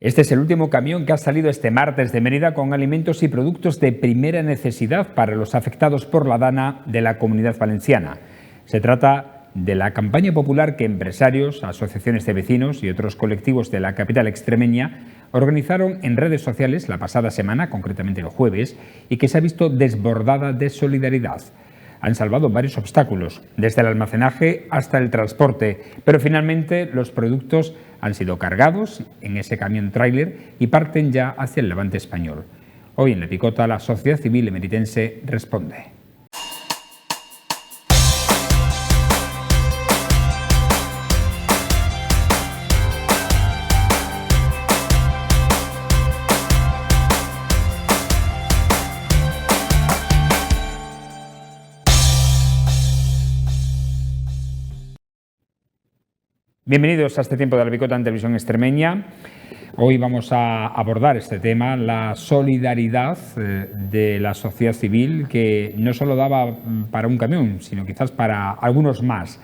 Este es el último camión que ha salido este martes de Mérida con alimentos y productos de primera necesidad para los afectados por la dana de la Comunidad Valenciana. Se trata de la campaña popular que empresarios, asociaciones de vecinos y otros colectivos de la capital extremeña organizaron en redes sociales la pasada semana, concretamente el jueves, y que se ha visto desbordada de solidaridad. Han salvado varios obstáculos, desde el almacenaje hasta el transporte, pero finalmente los productos han sido cargados en ese camión tráiler y parten ya hacia el Levante español. Hoy en La Picota, la sociedad civil emeritense responde. Bienvenidos a este tiempo de La Picota en Televisión Extremeña. Hoy vamos a abordar este tema, la solidaridad de la sociedad civil, que no solo daba para un camión, sino quizás para algunos más.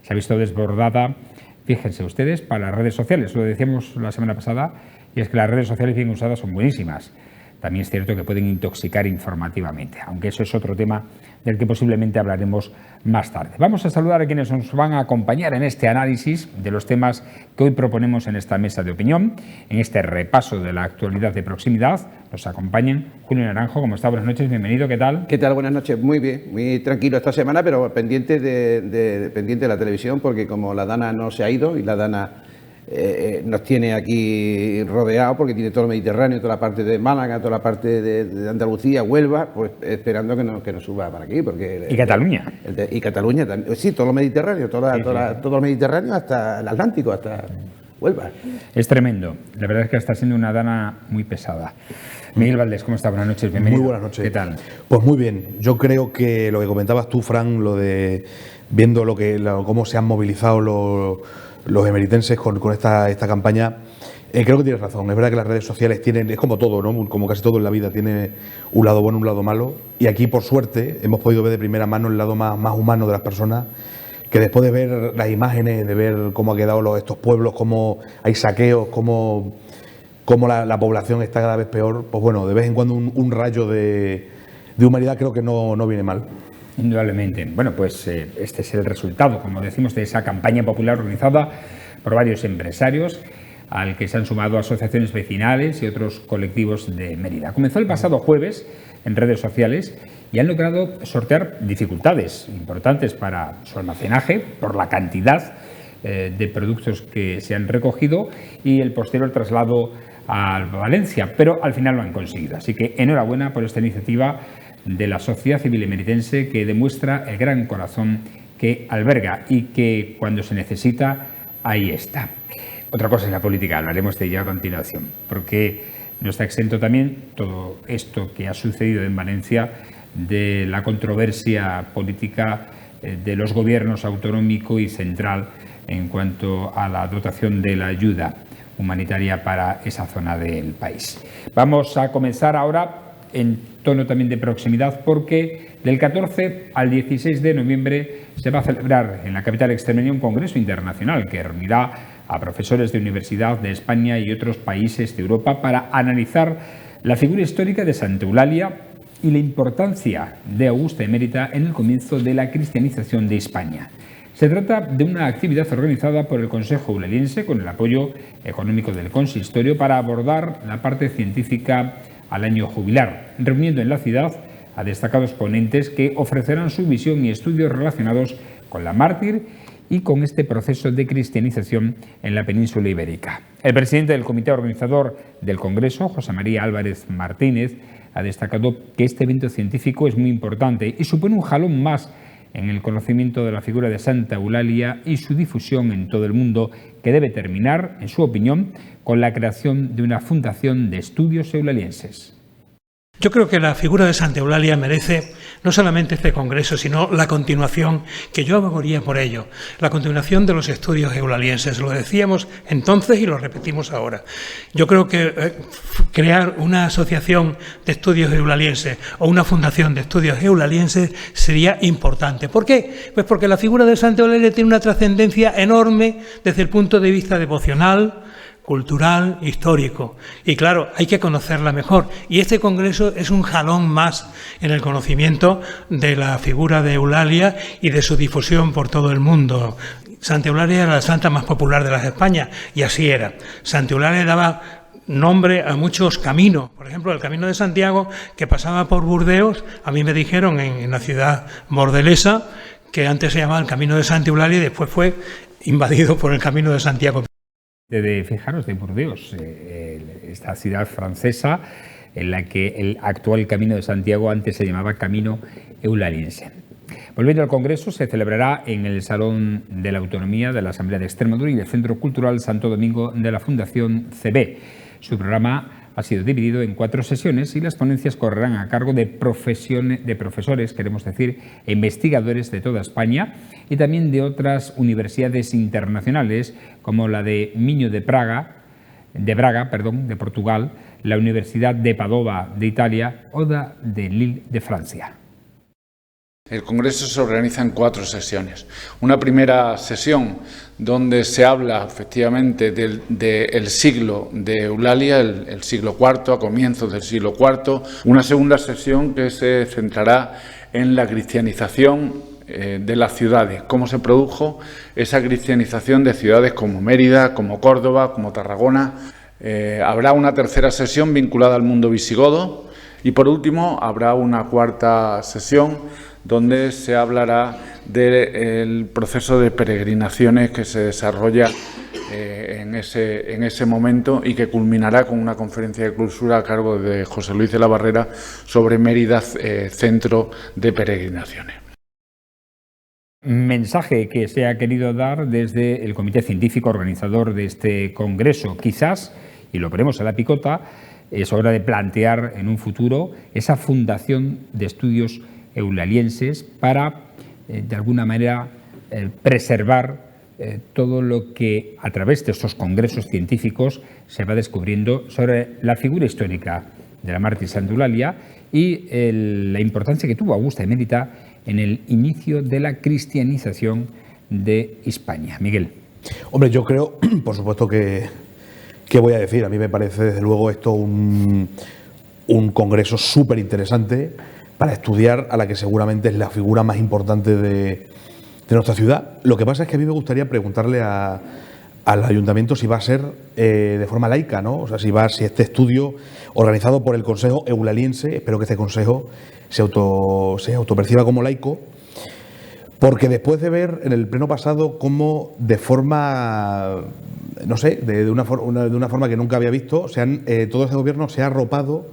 Se ha visto desbordada, fíjense ustedes, para las redes sociales. Lo decíamos la semana pasada, y es que las redes sociales bien usadas son buenísimas. También es cierto que pueden intoxicar informativamente, aunque eso es otro tema del que posiblemente hablaremos más tarde. Vamos a saludar a quienes nos van a acompañar en este análisis de los temas que hoy proponemos en esta mesa de opinión, en este repaso de la actualidad de proximidad. Nos acompañan Julio Naranjo. ¿Cómo está? Buenas noches, bienvenido. ¿Qué tal? ¿Qué tal? Buenas noches. Muy bien, muy tranquilo esta semana, pero pendiente de la televisión, porque como la dana no se ha ido y la dana nos tiene aquí rodeados, porque tiene todo el Mediterráneo, toda la parte de Málaga, toda la parte de Andalucía, Huelva, pues esperando que nos suba para aquí. ¿Y Cataluña? Y Cataluña también. Sí, todo el Mediterráneo, todo el Mediterráneo hasta el Atlántico, hasta Huelva. Es tremendo. La verdad es que está siendo una dana muy pesada. Miguel Valdés, ¿cómo está? Buenas noches, bienvenido. Muy buenas noches. ¿Qué tal? Pues muy bien. Yo creo que lo que comentabas tú, Fran, lo de viendo cómo se han movilizado los emeritenses con esta campaña, creo que tienes razón. Es verdad que las redes sociales tienen, es como todo, ¿no? Como casi todo en la vida, tiene un lado bueno, un lado malo. Y aquí, por suerte, hemos podido ver de primera mano el lado más humano de las personas, que después de ver las imágenes, de ver cómo han quedado estos pueblos, cómo hay saqueos, cómo la población está cada vez peor, pues bueno, de vez en cuando un rayo de humanidad creo que no viene mal. Indudablemente. Bueno, pues este es el resultado, como decimos, de esa campaña popular organizada por varios empresarios, al que se han sumado asociaciones vecinales y otros colectivos de Mérida. Comenzó el pasado jueves en redes sociales y han logrado sortear dificultades importantes para su almacenaje por la cantidad de productos que se han recogido y el posterior traslado a Valencia, pero al final lo han conseguido. Así que enhorabuena por esta iniciativa de la sociedad civil emeritense, que demuestra el gran corazón que alberga y que cuando se necesita, ahí está. Otra cosa es la política, hablaremos de ello a continuación, porque no está exento también todo esto que ha sucedido en Valencia de la controversia política de los gobiernos autonómico y central en cuanto a la dotación de la ayuda humanitaria para esa zona del país. Vamos a comenzar ahora en tono también de proximidad, porque del 14 al 16 de noviembre se va a celebrar en la capital extremeña un congreso internacional que reunirá a profesores de universidad de España y otros países de Europa para analizar la figura histórica de Santa Eulalia y la importancia de Augusta Emérita en el comienzo de la cristianización de España. Se trata de una actividad organizada por el Consejo Eulaliense con el apoyo económico del Consistorio para abordar la parte científica al año jubilar, reuniendo en la ciudad a destacados ponentes que ofrecerán su visión y estudios relacionados con la mártir y con este proceso de cristianización en la península ibérica. El presidente del comité organizador del Congreso, José María Álvarez Martínez, ha destacado que este evento científico es muy importante y supone un jalón más en el conocimiento de la figura de Santa Eulalia y su difusión en todo el mundo, que debe terminar, en su opinión, con la creación de una fundación de estudios eulalienses. Yo creo que la figura de Santa Eulalia merece no solamente este congreso, sino la continuación, que yo abogaría por ello, la continuación de los estudios eulalienses. Lo decíamos entonces y lo repetimos ahora. Yo creo que crear una asociación de estudios eulalienses o una fundación de estudios eulalienses sería importante. ¿Por qué? Pues porque la figura de Santa Eulalia tiene una trascendencia enorme desde el punto de vista devocional, cultural, histórico. Y claro, hay que conocerla mejor. Y este congreso es un jalón más en el conocimiento de la figura de Eulalia y de su difusión por todo el mundo. Santa Eulalia era la santa más popular de las Españas, y así era. Santa Eulalia daba nombre a muchos caminos. Por ejemplo, el Camino de Santiago, que pasaba por Burdeos, a mí me dijeron en la ciudad bordelesa que antes se llamaba el Camino de Santa Eulalia y después fue invadido por el Camino de Santiago. Fijaros, de Burdeos, esta ciudad francesa en la que el actual Camino de Santiago antes se llamaba Camino Eulaliense. Volviendo al Congreso, se celebrará en el Salón de la Autonomía de la Asamblea de Extremadura y el Centro Cultural Santo Domingo de la Fundación CB. Su programa ha sido dividido en 4 sesiones y las ponencias correrán a cargo de profesores, queremos decir, e investigadores de toda España y también de otras universidades internacionales como la de Minho de Braga, de Portugal, la Universidad de Padova de Italia o la de Lille de Francia. El Congreso se organiza en 4 sesiones. Una primera sesión donde se habla efectivamente del siglo de Eulalia, el siglo IV, a comienzos del siglo IV. Una segunda sesión que se centrará en la cristianización de las ciudades, cómo se produjo esa cristianización de ciudades como Mérida, como Córdoba, como Tarragona. Habrá una tercera sesión vinculada al mundo visigodo y por último habrá una cuarta sesión donde se hablará del proceso de peregrinaciones que se desarrolla en ese momento y que culminará con una conferencia de clausura a cargo de José Luis de la Barrera sobre Mérida, centro de peregrinaciones. Mensaje que se ha querido dar desde el comité científico organizador de este congreso. Quizás, y lo ponemos a la picota, es hora de plantear en un futuro esa fundación de estudios eulalienses para, de alguna manera, preservar todo lo que a través de estos congresos científicos se va descubriendo sobre la figura histórica de la mártir Santa Eulalia y la importancia que tuvo Augusta Emérita en el inicio de la cristianización de Hispania. Miguel. Hombre, yo creo, por supuesto que voy a decir, a mí me parece desde luego esto un congreso súper interesante para estudiar a la que seguramente es la figura más importante de nuestra ciudad. Lo que pasa es que a mí me gustaría preguntarle al Ayuntamiento si va a ser de forma laica, ¿no? O sea, si este estudio organizado por el Consejo Eulaliense, espero que este Consejo se autoperciba como laico, porque después de ver en el pleno pasado cómo de forma, no sé, de una forma que nunca había visto, todo este gobierno se ha arropado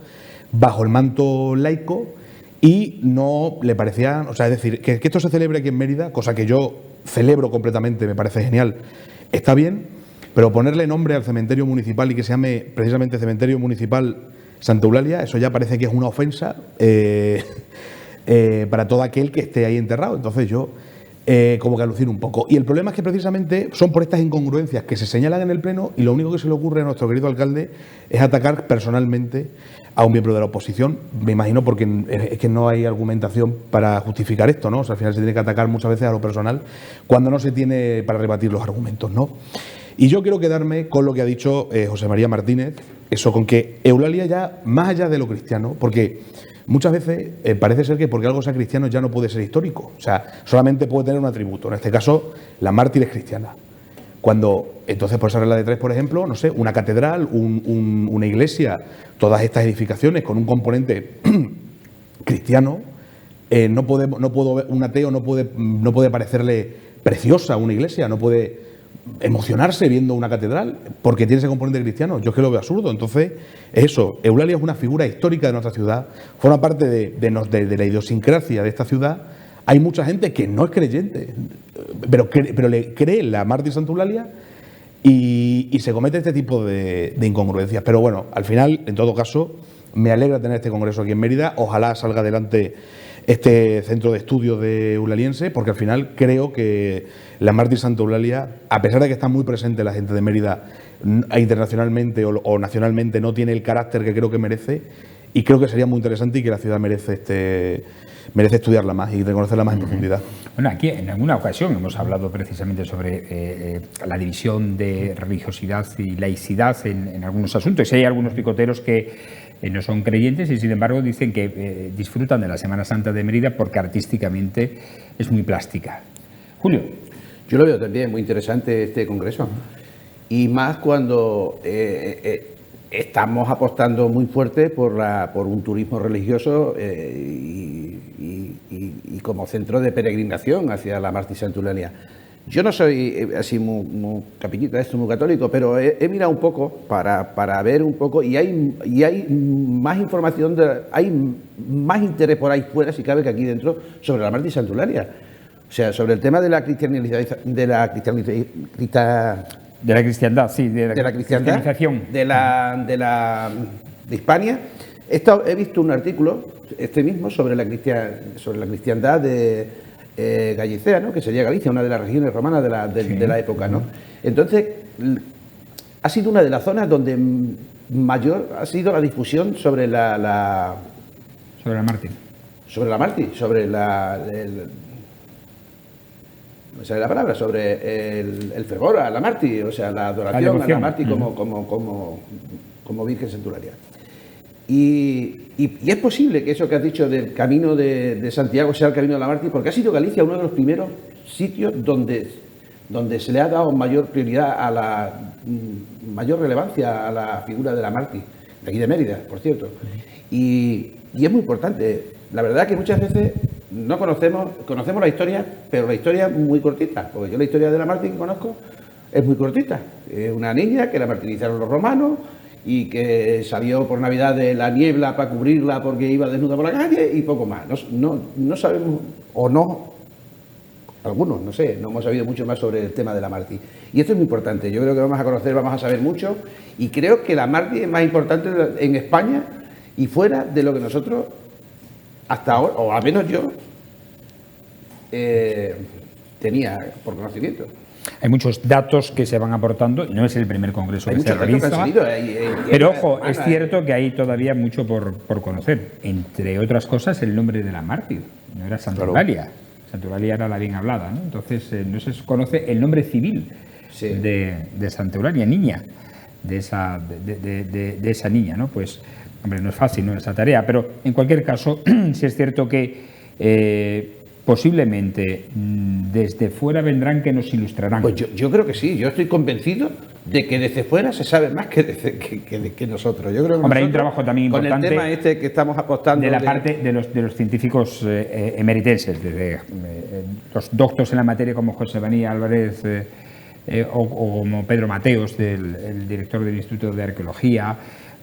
bajo el manto laico. Y no le parecía, o sea, es decir, que esto se celebre aquí en Mérida, cosa que yo celebro completamente, me parece genial, está bien, pero ponerle nombre al cementerio municipal y que se llame precisamente Cementerio Municipal Santa Eulalia, eso ya parece que es una ofensa para todo aquel que esté ahí enterrado. Entonces yo como que alucino un poco. Y el problema es que precisamente son por estas incongruencias que se señalan en el Pleno y lo único que se le ocurre a nuestro querido alcalde es atacar personalmente a un miembro de la oposición, me imagino, porque es que no hay argumentación para justificar esto, ¿no? O sea, al final se tiene que atacar muchas veces a lo personal cuando no se tiene para rebatir los argumentos, ¿no? Y yo quiero quedarme con lo que ha dicho José María Martínez, eso, con que Eulalia ya, más allá de lo cristiano, porque muchas veces parece ser que porque algo sea cristiano ya no puede ser histórico, o sea, solamente puede tener un atributo, en este caso, la mártir es cristiana. Cuando, entonces, por esa regla de 3, por ejemplo, no sé, una catedral, una iglesia, todas estas edificaciones con un componente cristiano, un ateo no puede parecerle preciosa una iglesia, no puede emocionarse viendo una catedral porque tiene ese componente cristiano. Yo es que lo veo absurdo. Entonces, eso, Eulalia es una figura histórica de nuestra ciudad, forma parte de la idiosincrasia de esta ciudad. Hay mucha gente que no es creyente, pero le cree en la mártir Santa Eulalia y se comete este tipo de incongruencias. Pero bueno, al final, en todo caso, me alegra tener este congreso aquí en Mérida. Ojalá salga adelante este centro de estudios de eulaliense, porque al final creo que la mártir Santa Eulalia, a pesar de que está muy presente la gente de Mérida internacionalmente o nacionalmente, no tiene el carácter que creo que merece. y creo que sería muy interesante y que la ciudad merece estudiarla más y reconocerla más en profundidad. Bueno, aquí en alguna ocasión hemos hablado precisamente sobre la división de religiosidad y laicidad en algunos asuntos. Y hay algunos picoteros que no son creyentes y sin embargo dicen que disfrutan de la Semana Santa de Mérida porque artísticamente es muy plástica. Julio. Yo lo veo también muy interesante este congreso y más cuando estamos apostando muy fuerte por un turismo religioso y como centro de peregrinación hacia la Marti Santa Eulalia. Yo no soy así muy capillita, muy católico, pero he mirado un poco para ver un poco y hay más información, hay más interés por ahí fuera, si cabe, que aquí dentro, sobre la Marti Santa Eulalia. O sea, sobre el tema de la cristiandad, sí, de la cristianización de Hispania. He visto un artículo, mismo, sobre la cristiandad de gallicea, ¿no? Que sería Galicia, una de las regiones romanas de la época, ¿no? Entonces, ha sido una de las zonas donde mayor ha sido la difusión sobre la Marti. Sobre el fervor a la Marti, o sea, la adoración a la Marti como Virgen Santa Eulalia. Y es posible que eso que has dicho del camino de Santiago sea el camino de la Marti, porque ha sido Galicia uno de los primeros sitios donde se le ha dado mayor prioridad mayor relevancia a la figura de la Marti, de aquí de Mérida, por cierto. Y es muy importante. La verdad es que muchas veces no conocemos la historia, pero la historia es muy cortita, porque yo la historia de la Marti que conozco es muy cortita. Es una niña que la martirizaron los romanos y que salió por Navidad de la niebla para cubrirla porque iba desnuda por la calle y poco más. No sabemos, o no, algunos, no sé, no hemos sabido mucho más sobre el tema de la Marti. Y esto es muy importante. Yo creo que vamos a conocer, vamos a saber mucho y creo que la Marti es más importante en España y fuera de lo que nosotros hasta ahora, o al menos yo, tenía por conocimiento. Hay muchos datos que se van aportando, no es el primer congreso que se realiza, pero ojo, es cierto que hay todavía mucho por conocer, entre otras cosas el nombre de la mártir, no era Santa Eulalia, Santa Eulalia era la bien hablada, ¿no? Entonces no se conoce el nombre civil de Santa Eulalia, niña, de esa niña, ¿no? Pues, hombre, no es fácil, ¿no?, esa tarea, pero en cualquier caso, sí es cierto que posiblemente desde fuera vendrán que nos ilustrarán. Pues yo creo que sí, yo estoy convencido de que desde fuera se sabe más que nosotros. Yo creo que hombre, hay un trabajo también importante con el tema que estamos apostando de la parte de los científicos emeritenses, desde los doctos en la materia como José María Álvarez o como Pedro Mateos, el director del Instituto de Arqueología,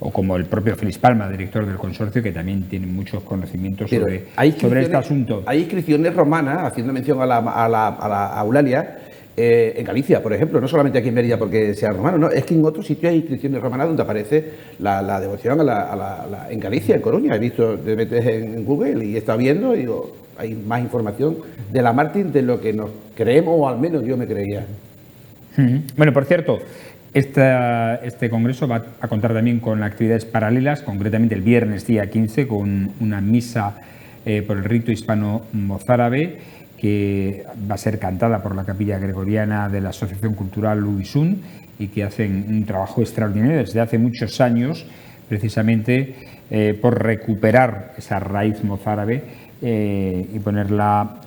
o como el propio Félix Palma, director del consorcio, que también tiene muchos conocimientos sobre este asunto. Hay inscripciones romanas, haciendo mención a la Eulalia, en Galicia, por ejemplo, no solamente aquí en Mérida porque sea romano, no, es que en otros sitios hay inscripciones romanas donde aparece la devoción en Galicia, en Coruña. He visto, te metes en Google y he estado viendo y digo, hay más información de la Martín de lo que nos creemos, o al menos yo me creía. Bueno, por cierto, este congreso va a contar también con actividades paralelas, concretamente el viernes día 15 con una misa por el rito hispano-mozárabe que va a ser cantada por la Capilla Gregoriana de la Asociación Cultural Lubisun y que hacen un trabajo extraordinario desde hace muchos años, precisamente por recuperar esa raíz mozárabe y ponerla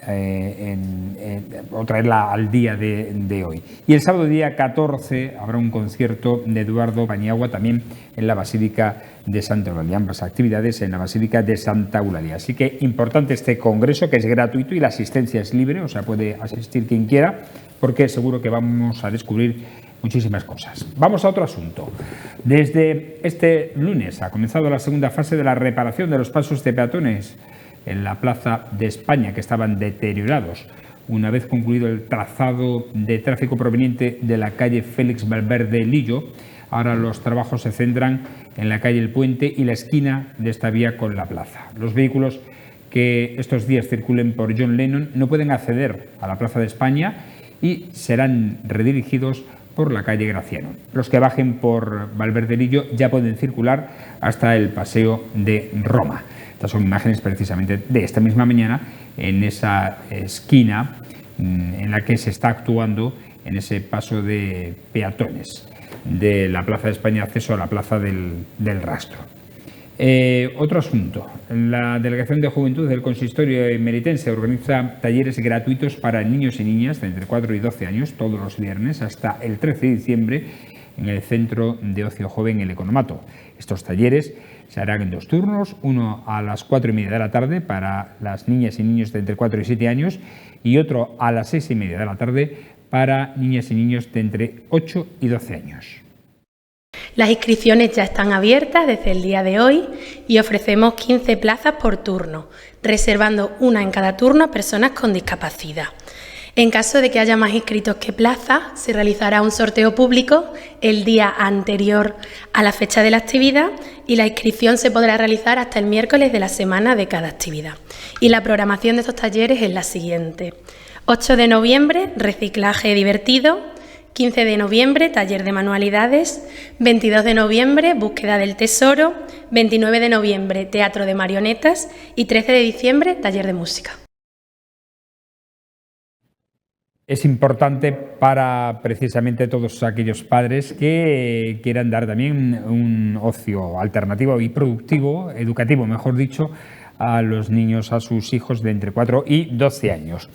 o traerla al día de hoy. Y el sábado día 14 habrá un concierto de Eduardo Paniagua también en la Basílica de Santa Eulalia, ambas actividades en la Basílica de Santa Eulalia. Así que importante este congreso, que es gratuito y la asistencia es libre, o sea, puede asistir quien quiera, porque seguro que vamos a descubrir muchísimas cosas. Vamos a otro asunto. Desde este lunes ha comenzado la segunda fase de la reparación de los pasos de peatones en la Plaza de España, que estaban deteriorados. Una vez concluido el trazado de tráfico proveniente de la calle Félix Valverde Lillo, ahora los trabajos se centran en la calle El Puente y la esquina de esta vía con la plaza. Los vehículos que estos días circulen por John Lennon no pueden acceder a la Plaza de España y serán redirigidos por la calle Graciano. Los que bajen por Valverdelillo ya pueden circular hasta el Paseo de Roma. Estas son imágenes precisamente de esta misma mañana en esa esquina en la que se está actuando en ese paso de peatones de la Plaza de España, acceso a la Plaza del Rastro. Otro asunto. La Delegación de Juventud del Consistorio Emeritense organiza talleres gratuitos para niños y niñas de entre 4 y 12 años todos los viernes hasta el 13 de diciembre en el Centro de Ocio Joven El Economato. Estos talleres se harán en 2 turnos, uno a las 4:30 de la tarde para las niñas y niños de entre 4 y 7 años y otro a las 6:30 de la tarde para niñas y niños de entre 8 y 12 años. Las inscripciones ya están abiertas desde el día de hoy y ofrecemos 15 plazas por turno, reservando una en cada turno a personas con discapacidad. En caso de que haya más inscritos que plazas, se realizará un sorteo público el día anterior a la fecha de la actividad y la inscripción se podrá realizar hasta el miércoles de la semana de cada actividad. Y la programación de estos talleres es la siguiente: 8 de noviembre, reciclaje divertido; 15 de noviembre, taller de manualidades; 22 de noviembre, búsqueda del tesoro; 29 de noviembre, teatro de marionetas; y 13 de diciembre, taller de música. Es importante para precisamente todos aquellos padres que quieran dar también un ocio alternativo y productivo, educativo, mejor dicho, a los niños, a sus hijos de entre 4 y 12 años.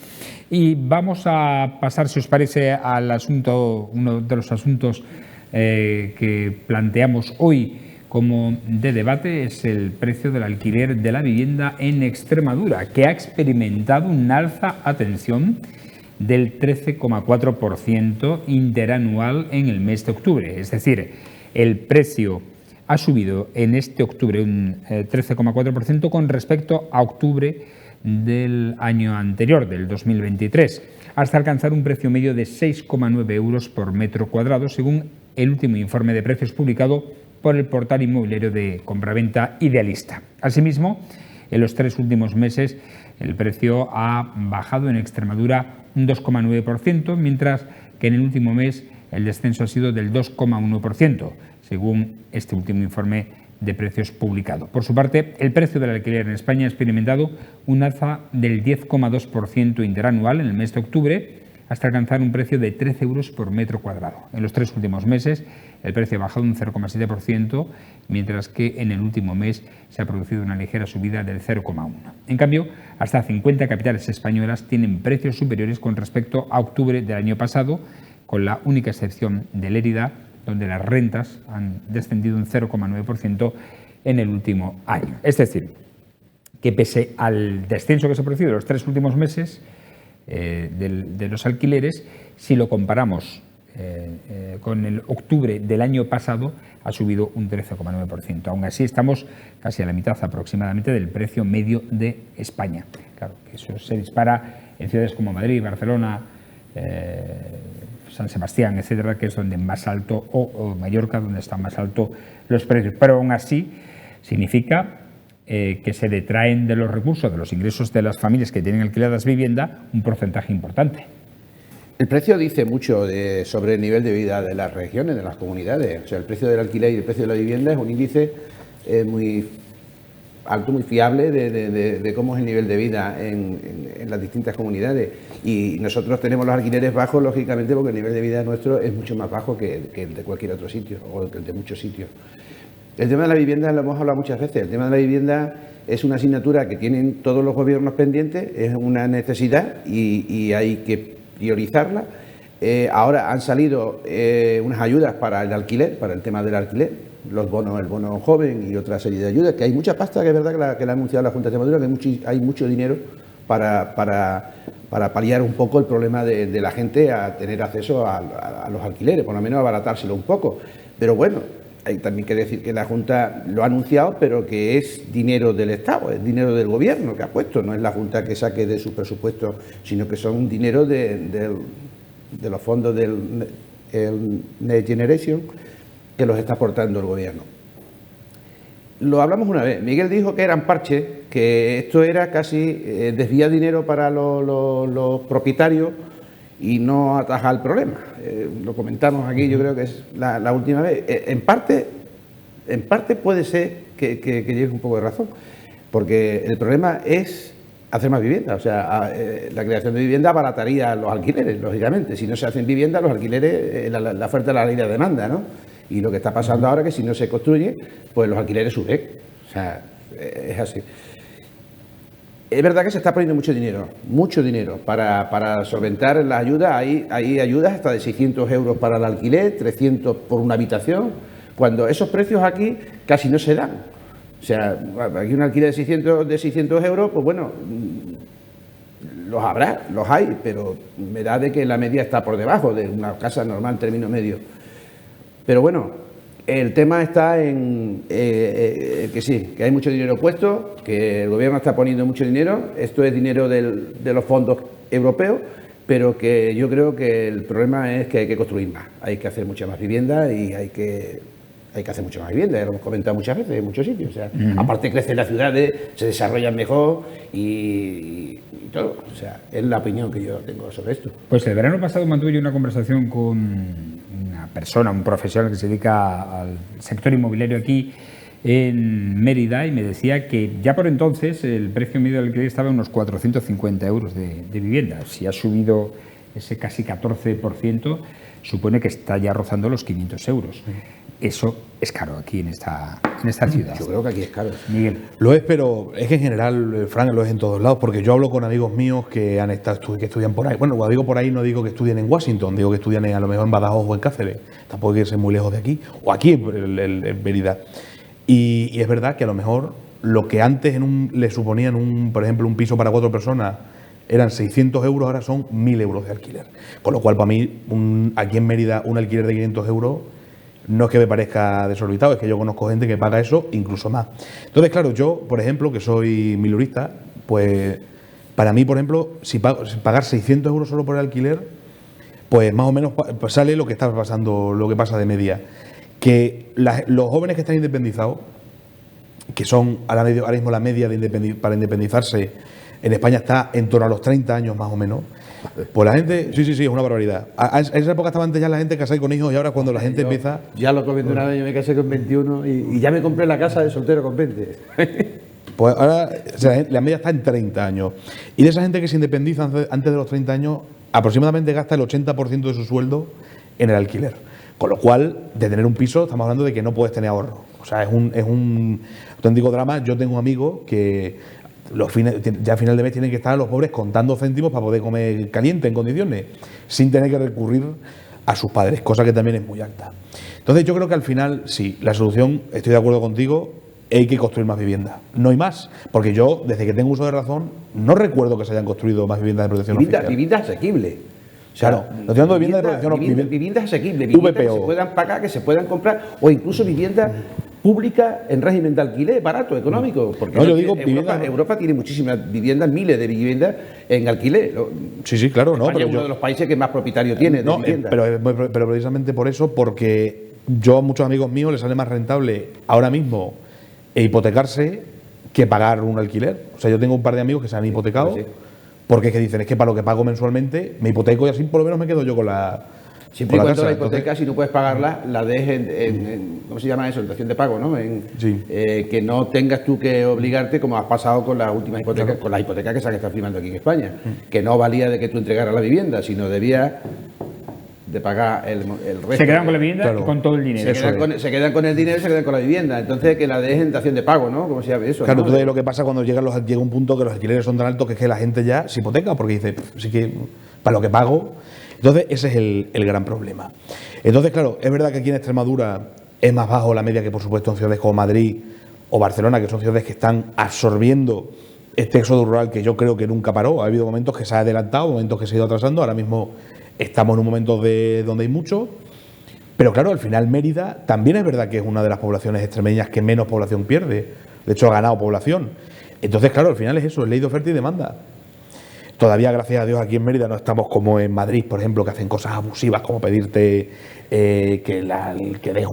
Y vamos a pasar, si os parece, al asunto, uno de los asuntos que planteamos hoy como de debate, es el precio del alquiler de la vivienda en Extremadura, que ha experimentado un alza, atención, del 13,4% interanual en el mes de octubre. Es decir, el precio ha subido en este octubre un 13,4% con respecto a octubre del año anterior, del 2023, hasta alcanzar un precio medio de 6,9 euros por metro cuadrado, según el último informe de precios publicado por el portal inmobiliario de compraventa Idealista. Asimismo, en los 3 últimos meses, el precio ha bajado en Extremadura un 2,9%, mientras que en el último mes el descenso ha sido del 2,1%, según este último informe de precios publicado. Por su parte, el precio del alquiler en España ha experimentado un alza del 10,2% interanual en el mes de octubre, hasta alcanzar un precio de 13 euros por metro cuadrado. En los 3 últimos meses, el precio ha bajado un 0,7%, mientras que en el último mes se ha producido una ligera subida del 0,1%. En cambio, hasta 50 capitales españolas tienen precios superiores con respecto a octubre del año pasado, con la única excepción de Lérida, donde las rentas han descendido un 0,9% en el último año. Es decir, que pese al descenso que se ha producido en los 3 últimos meses de los alquileres, si lo comparamos con el octubre del año pasado, ha subido un 13,9%. Aún así, estamos casi a la mitad aproximadamente del precio medio de España. Claro, que eso se dispara en ciudades como Madrid, Barcelona, San Sebastián, etcétera, que es donde más alto, o Mallorca, donde están más altos los precios. Pero aún así significa que se detraen de los recursos, de los ingresos de las familias que tienen alquiladas vivienda, un porcentaje importante. El precio dice mucho sobre el nivel de vida de las regiones, de las comunidades. O sea, el precio del alquiler y el precio de la vivienda es un índice muy alto, muy fiable de cómo es el nivel de vida en las distintas comunidades. Y nosotros tenemos los alquileres bajos, lógicamente, porque el nivel de vida nuestro es mucho más bajo que el de cualquier otro sitio, o el de muchos sitios. El tema de la vivienda lo hemos hablado muchas veces. El tema de la vivienda es una asignatura que tienen todos los gobiernos pendientes, es una necesidad y hay que priorizarla. Ahora han salido unas ayudas para el alquiler, para el tema del alquiler, los bonos, el bono joven y otra serie de ayudas, que hay mucha pasta, que es verdad que la ha anunciado la Junta de Extremadura, que hay mucho dinero para paliar un poco el problema de la gente a tener acceso a los alquileres, por lo menos abaratárselo un poco. Pero bueno, hay también que decir que la Junta lo ha anunciado, pero que es dinero del Estado, es dinero del Gobierno que ha puesto, no es la Junta que saque de su presupuesto, sino que son dinero de los fondos del Next Generation que los está aportando el Gobierno. Lo hablamos una vez, Miguel dijo que eran parches, que esto era casi desviar dinero para los propietarios y no ataja el problema. Lo comentamos aquí, yo creo que es la última vez. En parte puede ser que lleves un poco de razón, porque el problema es hacer más vivienda. O sea, la creación de vivienda abarataría los alquileres, lógicamente. Si no se hacen viviendas, los alquileres, la oferta de la ley de demanda, ¿no? Y lo que está pasando ahora es que si no se construye, pues los alquileres suben. O sea, es así. Es verdad que se está poniendo mucho dinero para solventar las ayudas. Hay ayudas hasta de 600 euros para el alquiler, 300 por una habitación, cuando esos precios aquí casi no se dan. O sea, aquí un alquiler de 600 euros, pues bueno, los hay, pero me da de que la media está por debajo de una casa normal, término medio. Pero bueno, el tema está en que sí, que hay mucho dinero puesto, que el gobierno está poniendo mucho dinero, esto es dinero de los fondos europeos, pero que yo creo que el problema es que hay que construir más, hay que hacer mucha más vivienda y hay que hacer mucha más vivienda, ya lo hemos comentado muchas veces en muchos sitios. O sea, aparte crecen las ciudades, se desarrollan mejor y todo. O sea, es la opinión que yo tengo sobre esto. Pues el verano pasado mantuve yo una conversación con una persona, un profesional que se dedica al sector inmobiliario aquí en Mérida, y me decía que ya por entonces el precio medio del alquiler estaba en unos 450 euros de vivienda. Si ha subido ese casi 14%, supone que está ya rozando los 500 euros. Eso es caro aquí en esta ciudad. Yo creo que aquí es caro. Miguel. Lo es, pero es que en general, Fran, lo es en todos lados, porque yo hablo con amigos míos que han estado que estudian por ahí. Bueno, cuando digo por ahí no digo que estudien en Washington, digo que estudian a lo mejor en Badajoz o en Cáceres. Tampoco hay que ser muy lejos de aquí, o aquí en Mérida. Y es verdad que a lo mejor lo que antes le suponían, por ejemplo, un piso para 4 personas eran 600 euros, ahora son 1.000 euros de alquiler. Con lo cual, para mí, aquí en Mérida, un alquiler de 500 euros no es que me parezca desorbitado, es que yo conozco gente que paga eso incluso más. Entonces, claro, yo, por ejemplo, que soy milurista, pues para mí, por ejemplo, si pagar 600 euros solo por el alquiler, pues más o menos pues sale lo que está pasando, lo que pasa de media. Que los jóvenes que están independizados, que son ahora mismo la media para independizarse en España está en torno a los 30 años más o menos. Pues la gente, sí, es una barbaridad. En esa época estaba antes ya la gente casada con hijos y ahora cuando la gente empieza... Ya lo comenté una vez, yo me casé con 21 y ya me compré la casa de soltero con 20. Pues ahora o sea, la media está en 30 años. Y de esa gente que se independiza antes de los 30 años, aproximadamente gasta el 80% de su sueldo en el alquiler. Con lo cual, de tener un piso, estamos hablando de que no puedes tener ahorro. O sea, es un auténtico drama. Yo tengo amigos que ya a final de mes tienen que estar los pobres contando céntimos para poder comer caliente en condiciones, sin tener que recurrir a sus padres, cosa que también es muy alta. Entonces yo creo que al final, sí, la solución, estoy de acuerdo contigo, hay que construir más viviendas. No hay más, porque yo, desde que tengo uso de razón, no recuerdo que se hayan construido más viviendas de protección oficial. Vivienda asequible. O sea, claro, no estoy hablando de vivienda de protección oficial. Viviendas asequibles, viviendas que se puedan pagar, que se puedan comprar, o incluso viviendas pública en régimen de alquiler, barato, económico, porque no, yo digo Europa tiene muchísimas viviendas, miles de viviendas en alquiler. Sí, claro, no. España es uno de los países que más propietario tiene de viviendas. Pero precisamente por eso, porque yo a muchos amigos míos les sale más rentable ahora mismo hipotecarse que pagar un alquiler. O sea, yo tengo un par de amigos que se han hipotecado porque es que dicen, es que para lo que pago mensualmente me hipoteco y así por lo menos me quedo yo con la... Siempre y cuando la hipoteca, si no puedes pagarla, la dejes en ¿cómo se llama eso? En dación de pago, ¿no? Que no tengas tú que obligarte, como has pasado con las últimas hipotecas, con las hipotecas que se han estado firmando aquí en España, que no valía de que tú entregaras la vivienda, sino debías de pagar el resto. Se quedan con la vivienda y con todo el dinero. Se quedan con el dinero y se quedan con la vivienda. Entonces, que la dejen en dación de pago, ¿no? ¿Cómo se llama eso? Claro, ¿no? entonces lo que pasa cuando llega un punto que los alquileres son tan altos que es que la gente ya se hipoteca, porque dice, sí que para lo que pago... Entonces, ese es el gran problema. Entonces, claro, es verdad que aquí en Extremadura es más bajo la media que, por supuesto, en ciudades como Madrid o Barcelona, que son ciudades que están absorbiendo este éxodo rural que yo creo que nunca paró. Ha habido momentos que se ha adelantado, momentos que se ha ido atrasando. Ahora mismo estamos en un momento donde hay mucho. Pero, claro, al final Mérida también es verdad que es una de las poblaciones extremeñas que menos población pierde. De hecho, ha ganado población. Entonces, claro, al final es eso, es ley de oferta y demanda. Todavía, gracias a Dios, aquí en Mérida no estamos como en Madrid, por ejemplo, que hacen cosas abusivas como pedirte que des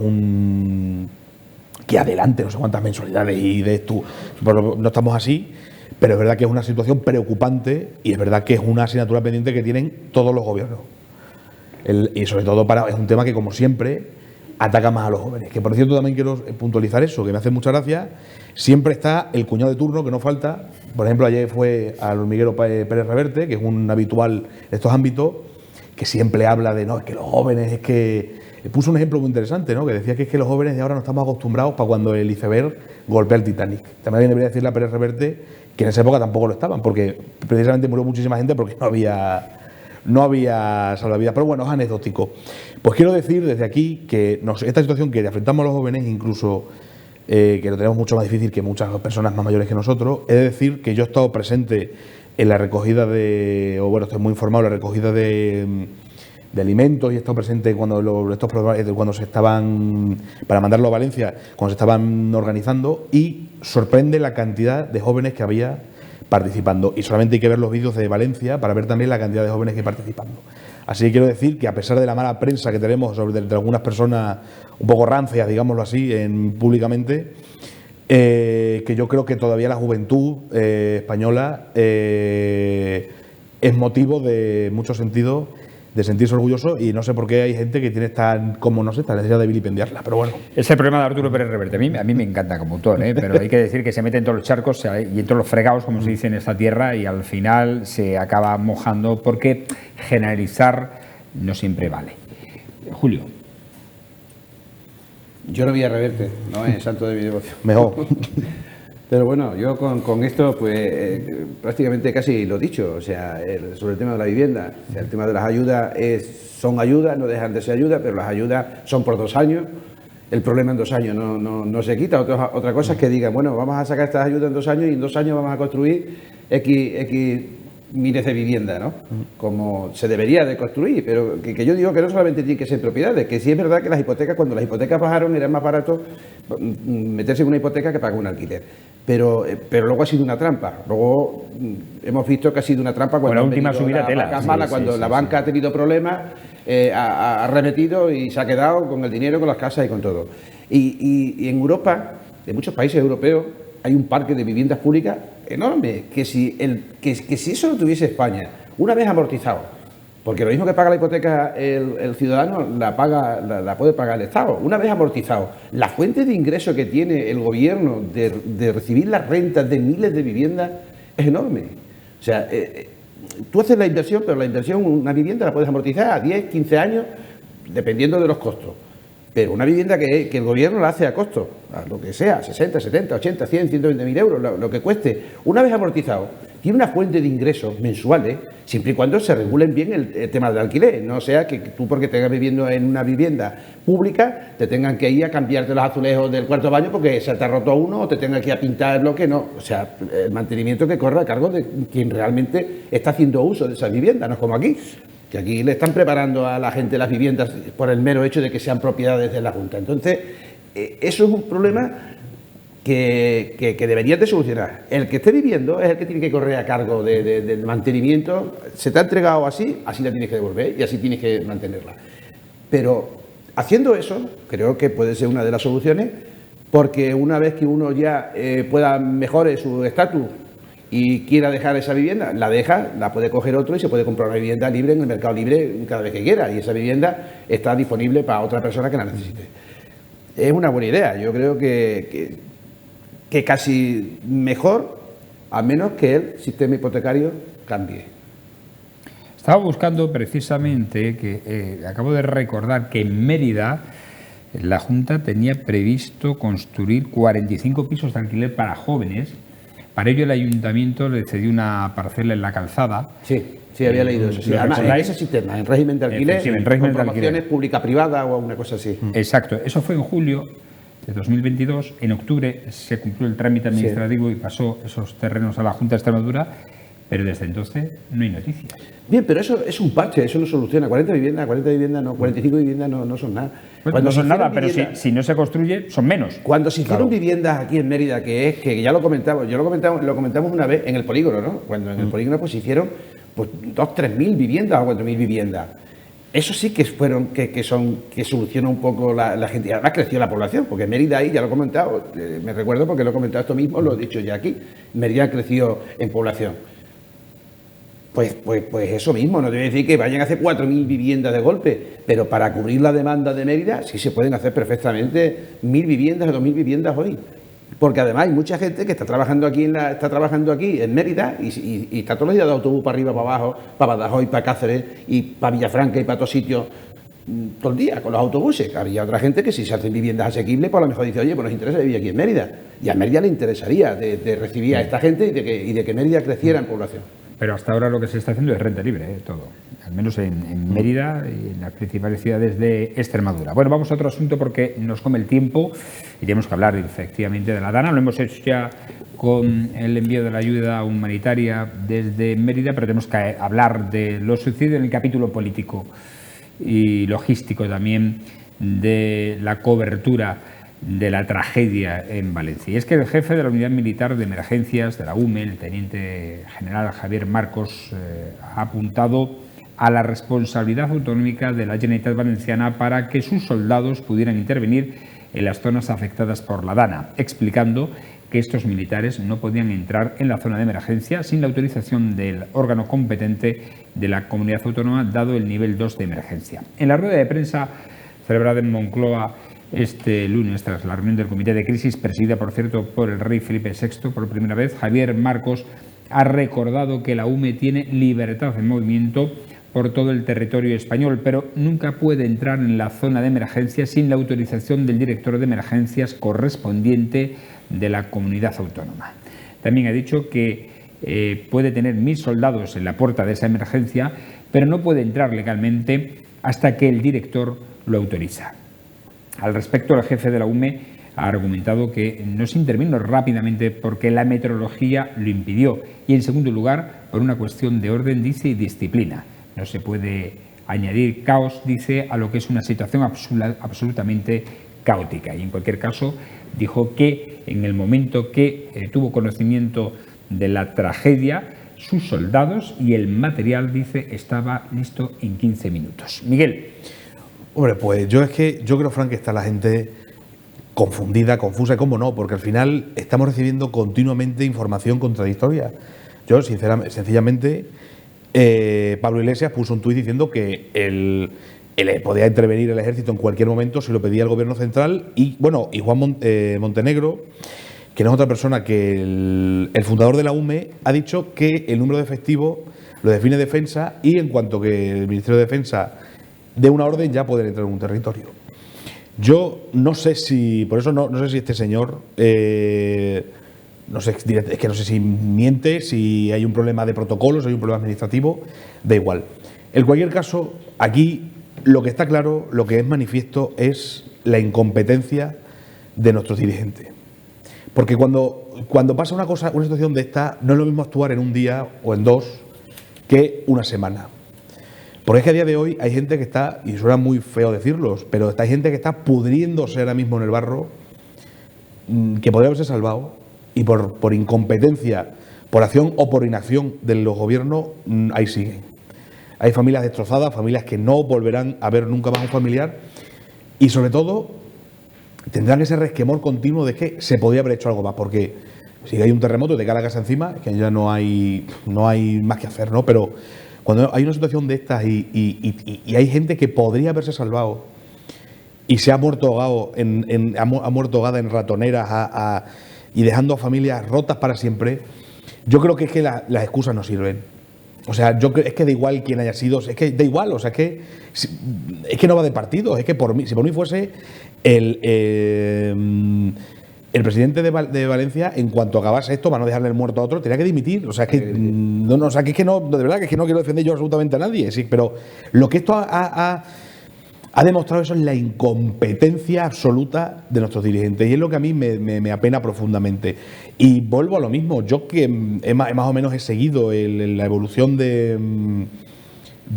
que adelante no sé cuántas mensualidades y des tú. No estamos así, pero es verdad que es una situación preocupante y es verdad que es una asignatura pendiente que tienen todos los gobiernos. Y sobre todo es un tema que, como siempre, ataca más a los jóvenes. Que por cierto también quiero puntualizar eso, que me hace mucha gracia. Siempre está el cuñado de turno, que no falta. Por ejemplo, ayer fue al hormiguero Pérez Reverte, que es un habitual en estos ámbitos, que siempre habla de, no, es que los jóvenes, es que... Puso un ejemplo muy interesante, ¿no? Que decía que es que los jóvenes de ahora no estamos acostumbrados para cuando el iceberg golpea el Titanic. También debería decirle a Pérez Reverte que en esa época tampoco lo estaban, porque precisamente murió muchísima gente porque no había salvavidas. Pero bueno, es anecdótico. Pues quiero decir desde aquí que esta situación que afrontamos los jóvenes, incluso que lo tenemos mucho más difícil que muchas personas más mayores que nosotros, es decir que yo he estado presente en la recogida estoy muy informado en la recogida de alimentos y he estado presente cuando cuando se estaban, para mandarlo a Valencia, cuando se estaban organizando, y sorprende la cantidad de jóvenes que había participando. Y solamente hay que ver los vídeos de Valencia para ver también la cantidad de jóvenes que participando. Así que quiero decir que a pesar de la mala prensa que tenemos de algunas personas un poco rancias, digámoslo así, públicamente, que yo creo que todavía la juventud española es motivo de mucho sentido de sentirse orgulloso, y no sé por qué hay gente que tiene esta necesidad de vilipendiarla, pero bueno. Es el problema de Arturo Pérez Reverte. A mí me encanta como autor, pero hay que decir que se mete en todos los charcos y en todos los fregados, como se dice en esta tierra, y al final se acaba mojando porque generalizar no siempre vale. Julio. Yo no vi a Reverte, no es santo de mi devoción. Mejor. Pero bueno, yo con esto pues prácticamente casi lo he dicho, o sea, sobre el tema de la vivienda. O sea, el tema de las ayudas son ayudas, no dejan de ser ayudas, pero las ayudas son por 2 años. El problema en 2 años no se quita. Otra cosa es que digan, bueno, vamos a sacar estas ayudas en 2 años y en 2 años vamos a construir X miles de viviendas, ¿no? Como se debería de construir, pero que yo digo que no solamente tiene que ser propiedades, que sí es verdad que las hipotecas, cuando las hipotecas bajaron, era más barato meterse en una hipoteca que pagar un alquiler. Pero luego ha sido una trampa. Luego hemos visto que ha sido una trampa cuando la última subida tela. Cuando la banca ha tenido problemas, ha remetido y se ha quedado con el dinero, con las casas y con todo. Y en Europa, en muchos países europeos, hay un parque de viviendas públicas enorme, que si eso lo tuviese España, una vez amortizado, porque lo mismo que paga la hipoteca el ciudadano, la puede pagar el Estado, una vez amortizado. La fuente de ingreso que tiene el gobierno de recibir las rentas de miles de viviendas es enorme. O sea, tú haces la inversión, pero la inversión, una vivienda la puedes amortizar a 10, 15 años, dependiendo de los costos. Pero una vivienda que el gobierno la hace a costo, a lo que sea, 60, 70, 80, 100, 120.000 euros, lo que cueste, una vez amortizado, tiene una fuente de ingresos mensuales, siempre y cuando se regulen bien el tema del alquiler. No sea que tú, porque estés viviendo en una vivienda pública, te tengan que ir a cambiarte los azulejos del cuarto baño porque se te ha roto uno, o te tengan que ir a pintar el bloque, no. O sea, el mantenimiento que corre a cargo de quien realmente está haciendo uso de esas viviendas, no es como aquí, que aquí le están preparando a la gente las viviendas por el mero hecho de que sean propiedades de la Junta. Entonces, eso es un problema que deberían de solucionar. El que esté viviendo es el que tiene que correr a cargo del mantenimiento. Se te ha entregado así la tienes que devolver y así tienes que mantenerla. Pero haciendo eso, creo que puede ser una de las soluciones, porque una vez que uno ya pueda mejorar su estatus y quiera dejar esa vivienda, la deja, la puede coger otro y se puede comprar una vivienda libre en el mercado libre cada vez que quiera, y esa vivienda está disponible para otra persona que la necesite. Es una buena idea. Yo creo que casi mejor, a menos que el sistema hipotecario cambie. Estaba buscando precisamente, que acabo de recordar que en Mérida la Junta tenía previsto construir 45 pisos de alquiler para jóvenes. Para ello el Ayuntamiento le cedió una parcela en la Calzada. Sí, había leído eso. Sí. Además, en ese sistema, en régimen de alquiler, en régimen con promociones pública-privada o una cosa así. Exacto, eso fue en julio de 2022. En octubre se cumplió el trámite administrativo y pasó esos terrenos a la Junta de Extremadura, pero desde entonces no hay noticias. Bien, pero eso es un parche, eso no soluciona. 40 viviendas no, 45 viviendas no son nada. Pues no son nada, pero si no se construye, son menos. Cuando se hicieron viviendas aquí en Mérida, que ya lo comentamos una vez en el polígono, ¿no? Cuando en el polígono pues se hicieron 2.000, 3.000 viviendas o 4.000 viviendas. Eso sí que fueron, que soluciona un poco la gente. Y además creció la población, porque Mérida ahí, ya lo he comentado, me recuerdo porque lo he comentado esto mismo, lo he dicho ya aquí, Mérida creció en población. Pues eso mismo, no te voy a decir que vayan a hacer 4.000 viviendas de golpe, pero para cubrir la demanda de Mérida sí se pueden hacer perfectamente 1.000 viviendas o 2.000 viviendas hoy. Porque además hay mucha gente que está trabajando aquí en Mérida y está todos los días de autobús para arriba, para abajo, para Badajoz y para Cáceres y para Villafranca y para todos sitios todo el día con los autobuses. Habría otra gente que si se hacen viviendas asequibles, pues a lo mejor dice, oye, pues nos interesa vivir aquí en Mérida. Y a Mérida le interesaría de recibir a esta gente y de que Mérida creciera en población. Pero hasta ahora lo que se está haciendo es renta libre, todo. Al menos en Mérida y en las principales ciudades de Extremadura. Bueno, vamos a otro asunto porque nos come el tiempo y tenemos que hablar efectivamente de la Dana. Lo hemos hecho ya con el envío de la ayuda humanitaria desde Mérida, pero tenemos que hablar de lo sucedido en el capítulo político y logístico también de la cobertura de la tragedia en Valencia. Y es que el jefe de la Unidad Militar de Emergencias de la UME, el teniente general Javier Marcos, ha apuntado a la responsabilidad autonómica de la Generalitat Valenciana para que sus soldados pudieran intervenir en las zonas afectadas por la Dana, explicando que estos militares no podían entrar en la zona de emergencia sin la autorización del órgano competente de la comunidad autónoma, dado el nivel 2 de emergencia. En la rueda de prensa celebrada en Moncloa este lunes, tras la reunión del Comité de Crisis, presidida, por cierto, por el rey Felipe VI por primera vez, Javier Marcos ha recordado que la UME tiene libertad de movimiento por todo el territorio español, pero nunca puede entrar en la zona de emergencia sin la autorización del director de emergencias correspondiente de la comunidad autónoma. También ha dicho que puede tener 1.000 soldados en la puerta de esa emergencia, pero no puede entrar legalmente hasta que el director lo autoriza. Al respecto, el jefe de la UME ha argumentado que no se intervino rápidamente porque la meteorología lo impidió y, en segundo lugar, por una cuestión de orden, dice, y disciplina. No se puede añadir caos, dice, a lo que es una situación absolutamente caótica. Y, en cualquier caso, dijo que en el momento que tuvo conocimiento de la tragedia, sus soldados y el material, dice, estaba listo en 15 minutos. Miguel. Hombre, pues yo creo, Fran, que está la gente confundida, confusa, y cómo no, porque al final estamos recibiendo continuamente información contradictoria. Yo, sencillamente, Pablo Iglesias puso un tuit diciendo que él podía intervenir el ejército en cualquier momento si lo pedía el gobierno central, y bueno, y Juan Montenegro, que no es otra persona que el fundador de la UME, ha dicho que el número de efectivos lo define Defensa, y en cuanto que el Ministerio de Defensa de una orden ya pueden entrar en un territorio. Yo no sé si, por eso no sé si este señor, no sé, es que no sé si miente, si hay un problema de protocolos, si hay un problema administrativo, da igual. En cualquier caso, aquí lo que está claro, lo que es manifiesto es la incompetencia de nuestros dirigentes. Porque cuando pasa una situación de esta, no es lo mismo actuar en un día o en dos que una semana. Porque es que a día de hoy hay gente que está, y suena muy feo decirlo, pero hay gente que está pudriéndose ahora mismo en el barro, que podría haberse salvado, y por incompetencia, por acción o por inacción de los gobiernos, ahí siguen. Hay familias destrozadas, familias que no volverán a ver nunca más a un familiar, y sobre todo tendrán ese resquemor continuo de que se podía haber hecho algo más, porque si hay un terremoto y te cae la casa encima, es que ya no hay más que hacer, ¿no? Pero cuando hay una situación de estas y hay gente que podría haberse salvado y se ha muerto ahogado ha muerto ahogada en ratoneras y dejando a familias rotas para siempre, yo creo que es que las excusas no sirven. O sea, es que da igual quién haya sido, es que da igual, o sea, es que no va de partido, es que si por mí fuese el presidente de Valencia, en cuanto acabase esto, para no dejarle el muerto a otro, tenía que dimitir. O sea, que de verdad, que es que no quiero defender yo absolutamente a nadie. Sí, pero lo que esto ha demostrado, eso es la incompetencia absoluta de nuestros dirigentes. Y es lo que a mí me apena profundamente. Y vuelvo a lo mismo. Yo que más o menos he seguido la evolución de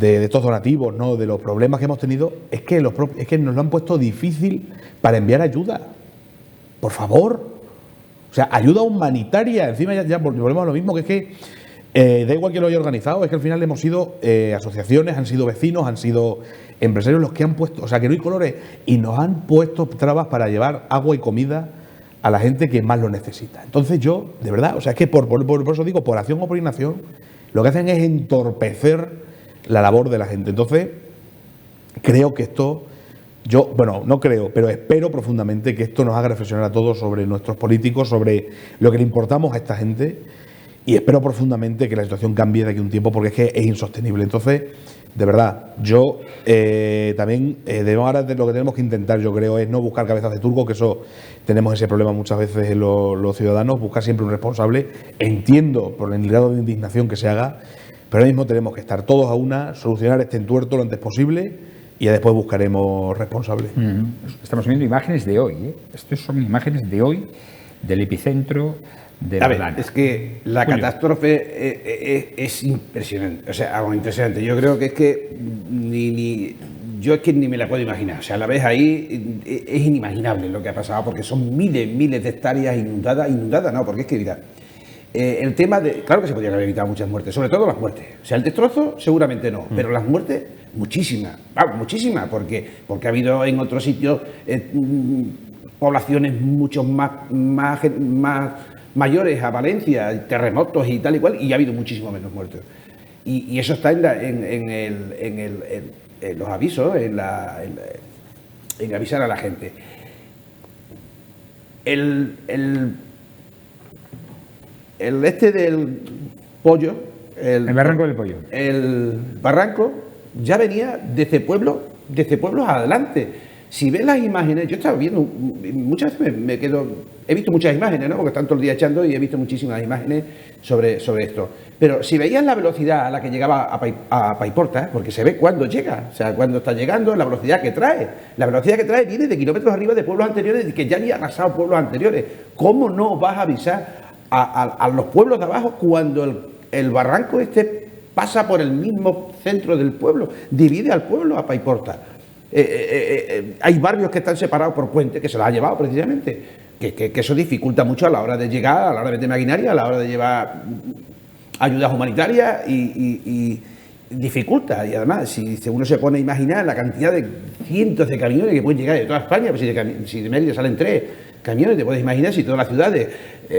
estos donativos, ¿no? De los problemas que hemos tenido, es que nos lo han puesto difícil para enviar ayuda. Por favor. O sea, ayuda humanitaria. Encima ya volvemos a lo mismo, que es que Da igual que lo haya organizado, es que al final hemos sido asociaciones, han sido vecinos, han sido empresarios los que han puesto, o sea, que no hay colores, y nos han puesto trabas para llevar agua y comida a la gente que más lo necesita. Entonces yo, de verdad, o sea, es que por eso digo, por acción o por inacción, lo que hacen es entorpecer la labor de la gente. Entonces, creo que esto, no creo, pero espero profundamente que esto nos haga reflexionar a todos sobre nuestros políticos, sobre lo que le importamos a esta gente, y espero profundamente que la situación cambie de aquí a un tiempo, porque es que es insostenible. Entonces, de verdad, yo también ahora lo que tenemos que intentar, yo creo, es no buscar cabezas de turco, que eso tenemos ese problema muchas veces en los ciudadanos, buscar siempre un responsable. Entiendo por el grado de indignación que se haga, pero ahora mismo tenemos que estar todos a una, solucionar este entuerto lo antes posible y ya después buscaremos responsables. Estamos viendo imágenes de hoy, ¿eh? Estas son imágenes de hoy del epicentro de la Dana. Es que la catástrofe es impresionante, o sea, algo impresionante. Yo creo que es que yo es que ni me la puedo imaginar. O sea, a la vez ahí es inimaginable lo que ha pasado, porque son miles de hectáreas inundadas, no, porque es que mira, el tema de, claro que se podrían haber evitado muchas muertes, sobre todo las muertes. O sea, el destrozo seguramente no, pero las muertes muchísimas, porque ha habido en otros sitios poblaciones mucho más mayores a Valencia, terremotos y tal y cual, y ha habido muchísimo menos muertos. Y eso está en los avisos, en avisar a la gente. El del pollo, el barranco del pollo. El barranco ya venía desde pueblos adelante. Si ves las imágenes, yo estaba viendo, muchas veces me quedo, he visto muchas imágenes, ¿no? Porque están todo el día echando y he visto muchísimas imágenes sobre esto. Pero si veías la velocidad a la que llegaba a Paiporta, porque se ve cuando llega, o sea, cuando está llegando, la velocidad que trae. La velocidad que trae viene de kilómetros arriba de pueblos anteriores, que ya había arrasado pueblos anteriores. ¿Cómo no vas a avisar a los pueblos de abajo cuando el barranco pasa por el mismo centro del pueblo, divide al pueblo a Paiporta? Hay barrios que están separados por puentes, que se los ha llevado precisamente, que eso dificulta mucho a la hora de llegar, a la hora de meter maquinaria, a la hora de llevar ayudas humanitarias y dificulta. Y además, si uno se pone a imaginar la cantidad de cientos de camiones que pueden llegar de toda España, pues si de Mérida salen 3 camiones, te puedes imaginar si todas las ciudades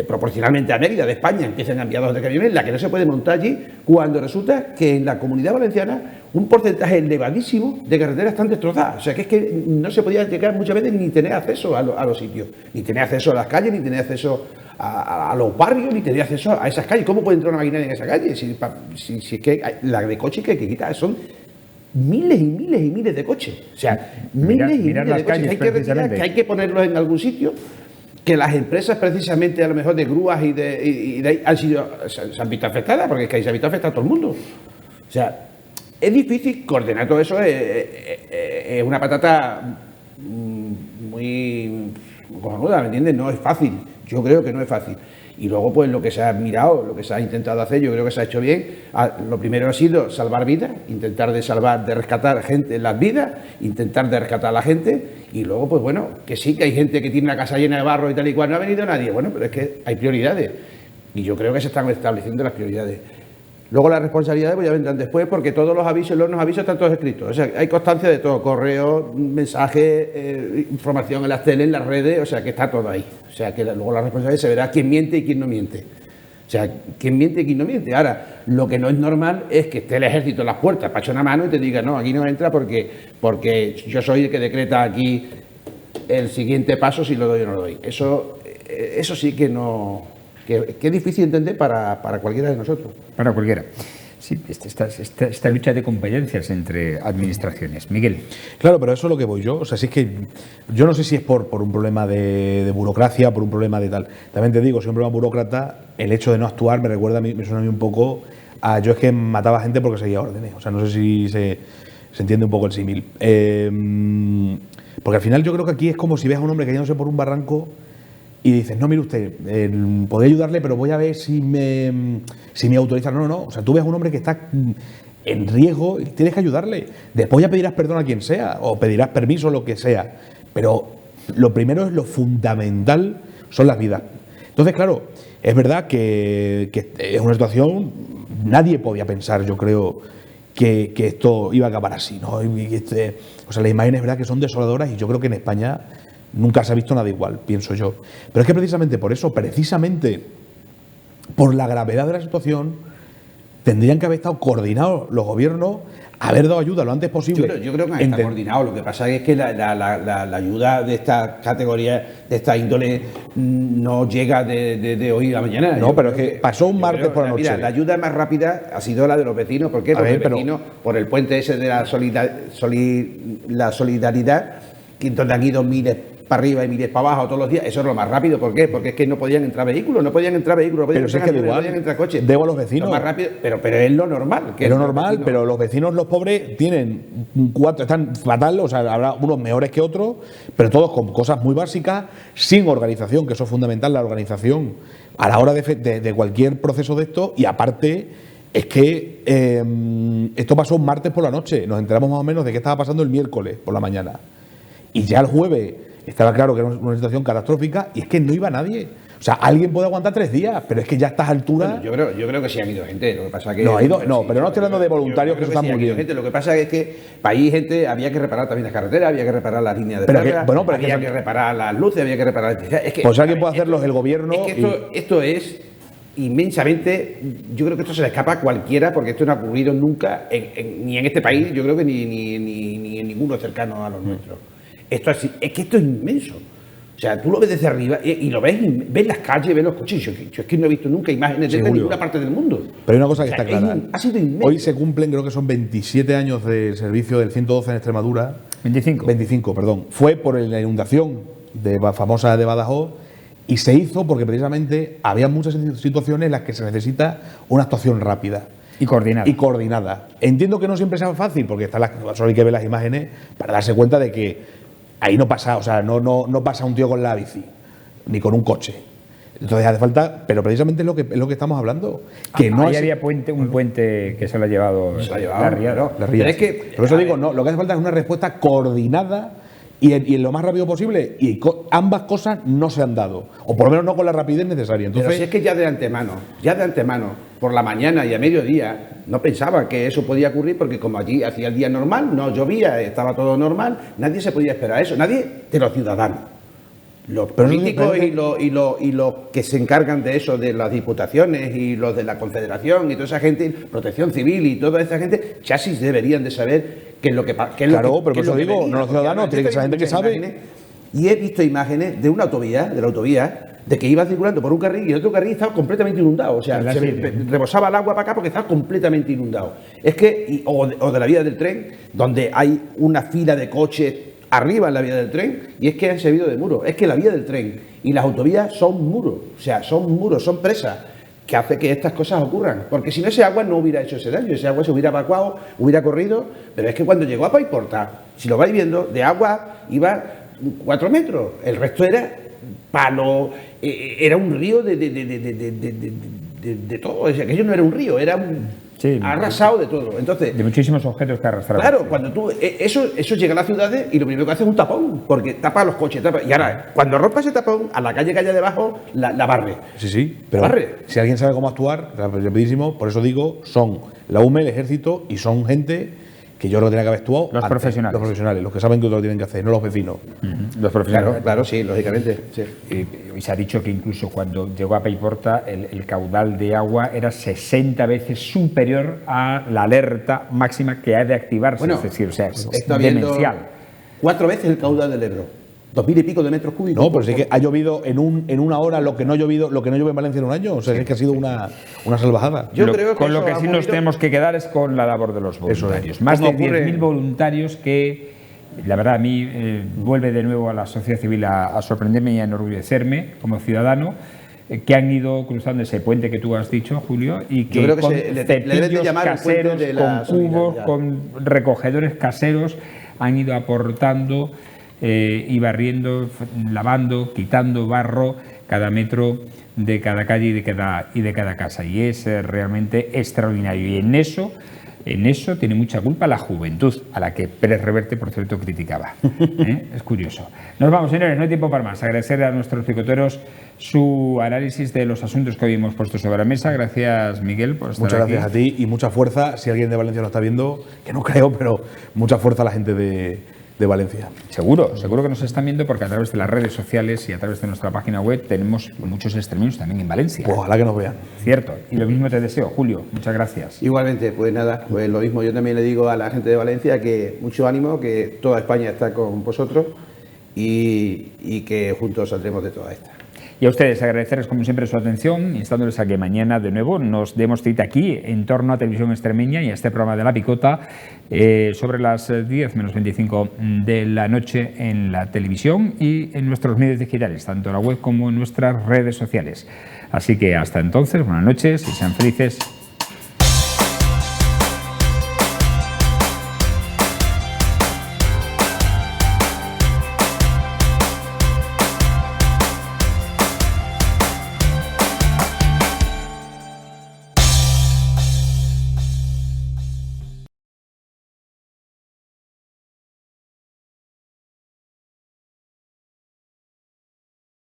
proporcionalmente a Mérida de España empiezan a enviar 2 de camiones, la que no se puede montar allí, cuando resulta que en la Comunidad Valenciana un porcentaje elevadísimo de carreteras están destrozadas. O sea, que es que no se podía llegar muchas veces ni tener acceso a los sitios, ni tener acceso a las calles, ni tener acceso a los barrios, ni tener acceso a esas calles. ¿Cómo puede entrar una maquinaria en esa calle? Si es que la de coches que hay que quitar son miles y miles de coches. O sea, miles de coches que hay que retirar, que hay que ponerlos en algún sitio, que las empresas precisamente a lo mejor de grúas y de ahí se han visto afectadas, porque es que ahí se ha visto afectado todo el mundo. O sea, es difícil coordinar todo eso, es una patata muy cojonuda, ¿me entiendes? No es fácil, yo creo que no es fácil. Y luego, pues lo que se ha mirado, lo que se ha intentado hacer, yo creo que se ha hecho bien. Lo primero ha sido salvar vidas, intentar de rescatar gente en las vidas, intentar de rescatar a la gente. Y luego, pues bueno, que sí, que hay gente que tiene una casa llena de barro y tal y cual, no ha venido nadie. Bueno, pero es que hay prioridades. Y yo creo que se están estableciendo las prioridades. Luego las responsabilidades pues ya vendrán después, porque todos los avisos están todos escritos. O sea, hay constancia de todo, correo, mensaje, información en las teles, en las redes, o sea, que está todo ahí. O sea, que luego la responsabilidad se verá quién miente y quién no miente. O sea, quién miente y quién no miente. Ahora, lo que no es normal es que esté el ejército en las puertas, para echar una mano y te diga, no, aquí no entra porque yo soy el que decreta aquí el siguiente paso, si lo doy o no lo doy. Eso sí que no... Que es difícil entender para cualquiera de nosotros. Para cualquiera. Sí, esta lucha de competencias entre administraciones. Miguel. Claro, pero eso es lo que voy yo. O sea, si es que yo no sé si es por un problema de burocracia, por un problema de tal. También te digo, si es un problema burócrata, el hecho de no actuar me recuerda a mí, me suena a mí un poco a yo es que mataba gente porque seguía órdenes. O sea, no sé si se entiende un poco el símil. Porque al final yo creo que aquí es como si ves a un hombre cayéndose por un barranco y dices, no, mire usted, podría ayudarle, pero voy a ver si me autorizan. No. O sea, tú ves a un hombre que está en riesgo y tienes que ayudarle. Después ya pedirás perdón a quien sea o pedirás permiso, lo que sea. Pero lo primero es lo fundamental, son las vidas. Entonces, claro, es verdad que es una situación, nadie podía pensar, yo creo, que esto iba a acabar así, ¿no? O sea, las imágenes, es verdad que son desoladoras y yo creo que en España nunca se ha visto nada igual, pienso yo. Pero es que precisamente por eso, precisamente por la gravedad de la situación, tendrían que haber estado coordinados los gobiernos, haber dado ayuda lo antes posible. Yo creo que está coordinado. Lo que pasa es que la ayuda de esta categoría, de esta índole, no llega de hoy a mañana. No, pero es que pasó un martes por la noche. Mira, la ayuda más rápida ha sido la de los vecinos. ¿Por qué? Porque los vecinos, por el puente ese de la solidaridad, donde han ido miles para arriba y miles para abajo todos los días, eso es lo más rápido. ¿Por qué? Porque es que no podían entrar vehículos, no podían entrar coches. Debo a los vecinos. Lo más rápido, pero es lo normal. Es lo normal, pero los vecinos, los pobres, tienen están fatal, o sea, habrá unos mejores que otros, pero todos con cosas muy básicas, sin organización, que eso es fundamental, la organización a la hora de cualquier proceso de esto, y aparte es que esto pasó un martes por la noche, nos enteramos más o menos de qué estaba pasando el miércoles por la mañana, y ya el jueves estaba claro que era una situación catastrófica y es que no iba nadie. O sea, alguien puede aguantar 3 días, pero es que ya a estas alturas... Bueno, yo creo que sí ha habido gente, lo que pasa que... No, pero no estoy hablando de voluntarios que están muy bien. Gente. Lo que pasa es que para ahí gente había que reparar también las carreteras, había que reparar las líneas de placa, había que reparar las luces, había que reparar... Es que, pues alguien puede hacerlo, el gobierno... Es que esto es inmensamente... Yo creo que esto se le escapa a cualquiera, porque esto no ha ocurrido nunca, ni en este país, yo creo que ni en ninguno cercano a los nuestros. Esto es inmenso. O sea, tú lo ves desde arriba y lo ves las calles, ves los coches. Yo es que no he visto nunca imágenes de ninguna parte del mundo. Pero hay una cosa que está clara. Ha sido inmenso. Hoy se cumplen, creo que son 27 años de servicio del 112 en Extremadura. 25, perdón. Fue por la inundación famosa de Badajoz y se hizo porque precisamente había muchas situaciones en las que se necesita una actuación rápida. Y coordinada. Entiendo que no siempre sea fácil porque solo hay que ver las imágenes para darse cuenta de que ahí no pasa, o sea, no pasa un tío con la bici, ni con un coche. Entonces hace falta, pero precisamente es lo que estamos hablando. Que no ahí había un puente que se lo ha llevado la Ría. Pero es que, por eso digo, lo que hace falta es una respuesta coordinada y en lo más rápido posible, y ambas cosas no se han dado, o por lo menos no con la rapidez necesaria. Entonces, pero si es que ya de antemano, por la mañana y a mediodía, no pensaba que eso podía ocurrir, porque como allí hacía el día normal, no llovía, estaba todo normal, nadie se podía esperar eso, nadie de los ciudadanos. Los políticos y los que se encargan de eso, de las diputaciones y los de la Confederación y toda esa gente, Protección Civil y toda esa gente, chasis deberían de saber qué es lo que pasa. Claro, pero por eso digo, no los ciudadanos, tiene que ser gente que sabe. Y he visto imágenes de una autovía, de que iba circulando por un carril y el otro carril estaba completamente inundado. O sea, rebosaba el agua para acá porque estaba completamente inundado. Es que, o de la vía del tren, donde hay una fila de coches arriba en la vía del tren, y es que han servido de muro. Es que la vía del tren y las autovías son muros, o sea, son muros, son presas, que hace que estas cosas ocurran. Porque si no, ese agua no hubiera hecho ese daño, ese agua se hubiera evacuado, hubiera corrido, pero es que cuando llegó a Paiporta, si lo vais viendo, de agua iba 4 metros, el resto era palo, era un río de todo, o sea, aquello no era un río, era arrasado de todo. Entonces, de muchísimos objetos que arrastraron. Claro, cuando tú eso llega a las ciudades y lo primero que hace es un tapón, porque tapa los coches, y ahora cuando rompa ese tapón, a la calle que haya debajo la barre. Sí, pero si alguien sabe cómo actuar, rapidísimo, por eso digo, son la UME, el Ejército, y son gente que yo creo que tiene que haber actuado los profesionales, los que saben que lo tienen que hacer, no los vecinos. Los profesionales. Claro, sí, lógicamente. Sí. Y se ha dicho que incluso cuando llegó a Paiporta el caudal de agua era 60 veces superior a la alerta máxima que ha de activarse. Bueno, es decir, o sea, es demencial. 4 veces el caudal del Ebro. 2.000 y pico de metros cúbicos. No, pero sí que ha llovido en una hora lo que no llueve en Valencia en un año. O sea, es que ha sido una salvajada. Yo creo que con lo que sí nos tenemos que quedar es con la labor de los voluntarios. Más de 10.000 voluntarios que, la verdad, a mí vuelve de nuevo a la sociedad civil a sorprenderme y a enorgullecerme como ciudadano, que han ido cruzando ese puente que tú has dicho, Julio, y que con cepillos caseros, con cubos, con recogedores caseros, han ido aportando y barriendo, lavando, quitando barro cada metro de cada calle y de cada casa. Y es realmente extraordinario. Y en eso En eso tiene mucha culpa la juventud, a la que Pérez Reverte, por cierto, criticaba. Es curioso. Nos vamos, señores, no hay tiempo para más. Agradecer a nuestros picoteros su análisis de los asuntos que hoy hemos puesto sobre la mesa. Gracias, Miguel, por estar Muchas aquí. gracias a ti y mucha fuerza, si alguien de Valencia lo está viendo, que no creo, pero mucha fuerza a la gente de Valencia. Seguro que nos están viendo, porque a través de las redes sociales y a través de nuestra página web tenemos muchos extremeños también en Valencia. Pues ojalá que nos vean. Cierto. Y lo mismo te deseo, Julio. Muchas gracias. Igualmente, pues nada, pues lo mismo. Yo también le digo a la gente de Valencia que mucho ánimo, que toda España está con vosotros y que juntos saldremos de toda esta. Y a ustedes agradecerles como siempre su atención, instándoles a que mañana de nuevo nos demos cita aquí en torno a Televisión Extremeña y a este programa de La Picota sobre las 10 menos 25 de la noche en la televisión y en nuestros medios digitales, tanto en la web como en nuestras redes sociales. Así que hasta entonces, buenas noches y sean felices.